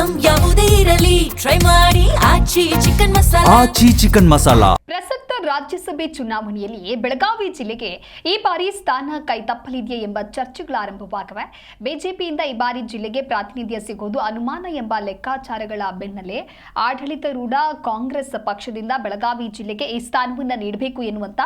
Item ಯಾವುದೇ ಇರಲಿ try ಮಾಡಿ ಆಚಿ ಚಿಕನ್ ಮಸಾಲಾ. ಪ್ರಸಕ್ತ ರಾಜ್ಯಸಭೆ ಚುನಾವಣೆಯಲ್ಲಿ ಬೆಳಗಾವಿ ಜಿಲ್ಲೆಗೆ ಈ ಬಾರಿ ಸ್ಥಾನ ಕೈತಪ್ಪಲಿದೆಯೇ ಎಂಬ ಚರ್ಚೆಗಳು ಆರಂಭವಾಗಿವೆ. ಬಿಜೆಪಿಯಿಂದ ಈ ಬಾರಿ ಜಿಲ್ಲೆಗೆ ಪ್ರಾತಿನಿಧ್ಯ ಸಿಗೋದು ಅನುಮಾನ ಎಂಬ ಲೆಕ್ಕಾಚಾರಗಳ ಬೆನ್ನಲ್ಲೇ ಆಡಳಿತಾರೂಢ ಕಾಂಗ್ರೆಸ್ ಪಕ್ಷದಿಂದ ಬೆಳಗಾವಿ ಜಿಲ್ಲೆಗೆ ಈ ಸ್ಥಾನವನ್ನು ನೀಡಬೇಕು ಎನ್ನುವಂತ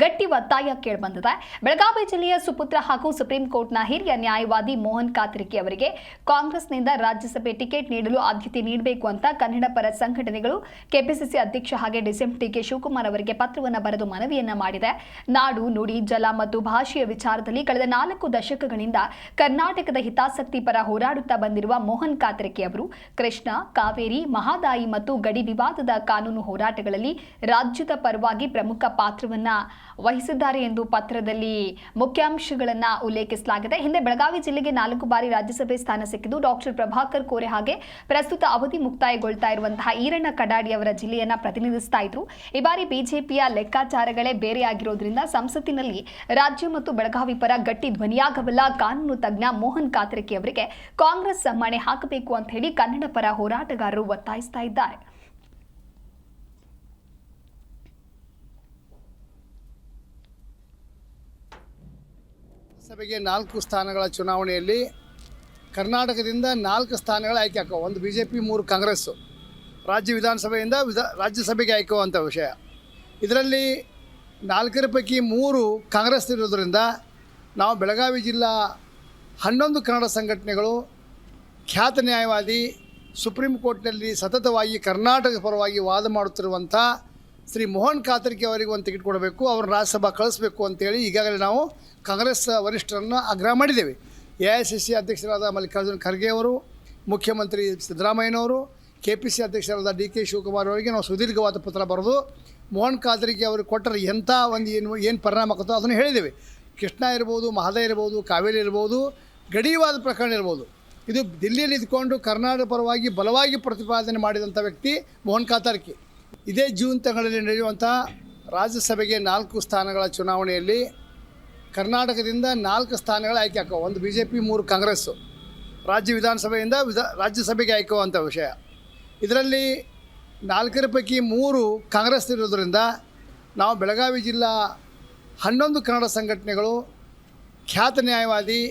ಗಟ್ಟಿ ಒತ್ತಾಯ ಕೇಳಿಬಂದಿದೆ. ಬೆಳಗಾವಿ ಜಿಲ್ಲೆಯ ಸುಪುತ್ರ ಹಾಗೂ ಸುಪ್ರೀಂ ಕೋರ್ಟ್ನ ಹಿರಿಯ ನ್ಯಾಯವಾದಿ ಮೋಹನ್ ಕಾತರ್ಕಿ ಅವರಿಗೆ ಕಾಂಗ್ರೆಸ್ನಿಂದ ರಾಜ್ಯಸಭೆ ಟಿಕೆಟ್ ನೀಡಲು ಆದ್ಯತೆ ನೀಡಬೇಕು ಅಂತ ಕನ್ನಡ ಪರ ಸಂಘಟನೆಗಳು ಕೆಪಿಸಿಸಿ ಅಧ್ಯಕ್ಷ ಹಾಗೆ ಡಿಸಿಎಂ ಡಿಕೆ ಶಿವಕುಮಾರ್ ಅವರಿಗೆ ಪತ್ರವನ್ನು ಬರೆದು ಮನವಿಯನ್ನ ಮಾಡಿದೆ. ನಾಡು ನುಡಿ ಜಲ ಮತ್ತು ಭಾಷೆಯ ವಿಚಾರದಲ್ಲಿ ಕಳೆದ 4 ದಶಕಗಳಿಂದ ಕರ್ನಾಟಕದ ಹಿತಾಸಕ್ತಿ ಪರ ಹೋರಾಡುತ್ತಾ ಬಂದಿರುವ ಮೋಹನ್ ಕಾತರ್ಕಿ ಅವರು ಕೃಷ್ಣ, ಕಾವೇರಿ, ಮಹಾದಾಯಿ ಮತ್ತು ಗಡಿ ವಿವಾದದ ಕಾನೂನು ಹೋರಾಟಗಳಲ್ಲಿ ರಾಜ್ಯದ ಪರವಾಗಿ ಪ್ರಮುಖ ಪಾತ್ರವನ್ನ ವಹಿಸಿದ್ದಾರೆ ಎಂದು ಪತ್ರದಲ್ಲಿ ಮುಖ್ಯಾಂಶಗಳನ್ನು ಉಲ್ಲೇಖಿಸಲಾಗಿದೆ. ಹಿಂದೆ ಬೆಳಗಾವಿ ಜಿಲ್ಲೆಗೆ 4 ಬಾರಿ ರಾಜ್ಯಸಭೆ ಸ್ಥಾನ ಸಿಕ್ಕಿದ್ದು ಡಾಕ್ಟರ್ ಪ್ರಭಾಕರ್ ಕೋರೆ ಹಾಗೆ ಪ್ರಸ್ತುತ ಅವಧಿ ಮುಕ್ತಾಯಗೊಳ್ತಾ ಇರುವಂತಹ ಈರಣ್ಣ ಕಡಾಡಿ ಅವರ ಜಿಲ್ಲೆಯನ್ನ ಪ್ರತಿನಿಧಿಸ್ತಾ ಇದ್ರು. ಈ ಬಾರಿ ಬಿಜೆಪಿಯ ಲೆಕ್ಕಾಚಾರಗಳೇ ಬೇರೆಯಾಗಿರೋದ್ರಿಂದ ಸಂಸತ್ತಿನಲ್ಲಿ ರಾಜ್ಯ ಮತ್ತು ಬೆಳಗಾವಿ ಪರ ಗಟ್ಟಿ ಧ್ವನಿಯಾಗಬಲ್ಲ ಕಾನೂನು ತಜ್ಞ ಮೋಹನ್ ಕಾತರ್ಕಿ ಅವರಿಗೆ ಕಾಂಗ್ರೆಸ್ ಮಣೆ ಹಾಕಬೇಕು ಅಂತ ಹೇಳಿ ಕನ್ನಡ ಪರ ಹೋರಾಟಗಾರರು ಒತ್ತಾಯಿಸ್ತಾ ಇದ್ದಾರೆ. ಸಭೆಗೆ 4 ಸ್ಥಾನಗಳ ಚುನಾವಣೆಯಲ್ಲಿ ಕರ್ನಾಟಕದಿಂದ 4 ಸ್ಥಾನಗಳ ಆಯ್ಕೆ ಹಾಕೋ, ಒಂದು ಬಿಜೆಪಿ, 3 ಕಾಂಗ್ರೆಸ್ಸು, ರಾಜ್ಯ ವಿಧಾನಸಭೆಯಿಂದ ರಾಜ್ಯಸಭೆಗೆ ಆಯ್ಕೆಯುವಂಥ ವಿಷಯ. ಇದರಲ್ಲಿ 4 ಪೈಕಿ 3 ಕಾಂಗ್ರೆಸ್ ಇರೋದರಿಂದ ನಾವು ಬೆಳಗಾವಿ ಜಿಲ್ಲಾ 11 ಕನ್ನಡ ಸಂಘಟನೆಗಳು, ಖ್ಯಾತ ನ್ಯಾಯವಾದಿ, ಸುಪ್ರೀಂ ಕೋರ್ಟ್ನಲ್ಲಿ ಸತತವಾಗಿ ಕರ್ನಾಟಕ ಪರವಾಗಿ ವಾದ ಮಾಡುತ್ತಿರುವಂಥ ಶ್ರೀ ಮೋಹನ್ ಕಾತರ್ಕಿ ಅವರಿಗೆ ಒಂದು ಟಿಕೆಟ್ ಕೊಡಬೇಕು, ಅವ್ರನ್ನ ರಾಜ್ಯಸಭಾ ಕಳಿಸ್ಬೇಕು ಅಂತೇಳಿ ಈಗಾಗಲೇ ನಾವು ಕಾಂಗ್ರೆಸ್ ವರಿಷ್ಠರನ್ನು ಆಗ್ರಹ ಮಾಡಿದ್ದೇವೆ. AICC ಅಧ್ಯಕ್ಷರಾದ ಮಲ್ಲಿಕಾರ್ಜುನ ಖರ್ಗೆ ಅವರು, ಮುಖ್ಯಮಂತ್ರಿ ಸಿದ್ದರಾಮಯ್ಯನವರು, KPC ಅಧ್ಯಕ್ಷರಾದ DK ಶಿವಕುಮಾರ್ ಅವರಿಗೆ ನಾವು ಸುದೀರ್ಘವಾದ ಪತ್ರ ಬರೆದು ಮೋಹನ್ ಕಾತರ್ಕಿ ಅವರಿಗೆ ಕೊಟ್ಟರೆ ಎಂಥ ಒಂದು ಏನು ಪರಿಣಾಮ ಆಗುತ್ತೋ ಅದನ್ನು ಹೇಳಿದ್ದೇವೆ. ಕೃಷ್ಣ ಇರ್ಬೋದು, ಮಹದಾಯಿ ಇರ್ಬೋದು, ಕಾವೇರಿ ಇರ್ಬೋದು, ಗಡಿವಾದ ಪ್ರಕರಣ ಇರ್ಬೋದು, ಇದು ದಿಲ್ಲಿಯಲ್ಲಿ ಇದ್ಕೊಂಡು ಕರ್ನಾಟಕ ಪರವಾಗಿ ಬಲವಾಗಿ ಪ್ರತಿಪಾದನೆ ಮಾಡಿದಂಥ ವ್ಯಕ್ತಿ ಮೋಹನ್ ಕಾತರ್ಕಿ. ಇದೇ ಜೂನ್ ತಿಂಗಳಲ್ಲಿ ನಡೆಯುವಂಥ ರಾಜ್ಯಸಭೆಗೆ 4 ಸ್ಥಾನಗಳ ಚುನಾವಣೆಯಲ್ಲಿ ಕರ್ನಾಟಕದಿಂದ 4 ಸ್ಥಾನಗಳ ಆಯ್ಕೆ ಹಾಕೋ, ಒಂದು ಬಿಜೆಪಿ, 3 ಕಾಂಗ್ರೆಸ್ಸು, ರಾಜ್ಯ ವಿಧಾನಸಭೆಯಿಂದ ರಾಜ್ಯಸಭೆಗೆ ಆಯ್ಕೆಯುವಂಥ ವಿಷಯ. ಇದರಲ್ಲಿ 4 ಪೈಕಿ 3 ಕಾಂಗ್ರೆಸ್ ಇರೋದರಿಂದ ನಾವು ಬೆಳಗಾವಿ ಜಿಲ್ಲಾ 11 ಕನ್ನಡ ಸಂಘಟನೆಗಳು, ಖ್ಯಾತ ನ್ಯಾಯವಾದಿ,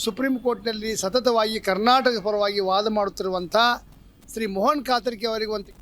ಸುಪ್ರೀಂ ಕೋರ್ಟ್ನಲ್ಲಿ ಸತತವಾಗಿ ಕರ್ನಾಟಕ ಪರವಾಗಿ ವಾದ ಮಾಡುತ್ತಿರುವಂಥ ಶ್ರೀ ಮೋಹನ್ ಕಾತರ್ಕಿ ಅವರಿಗೆ ಒಂದು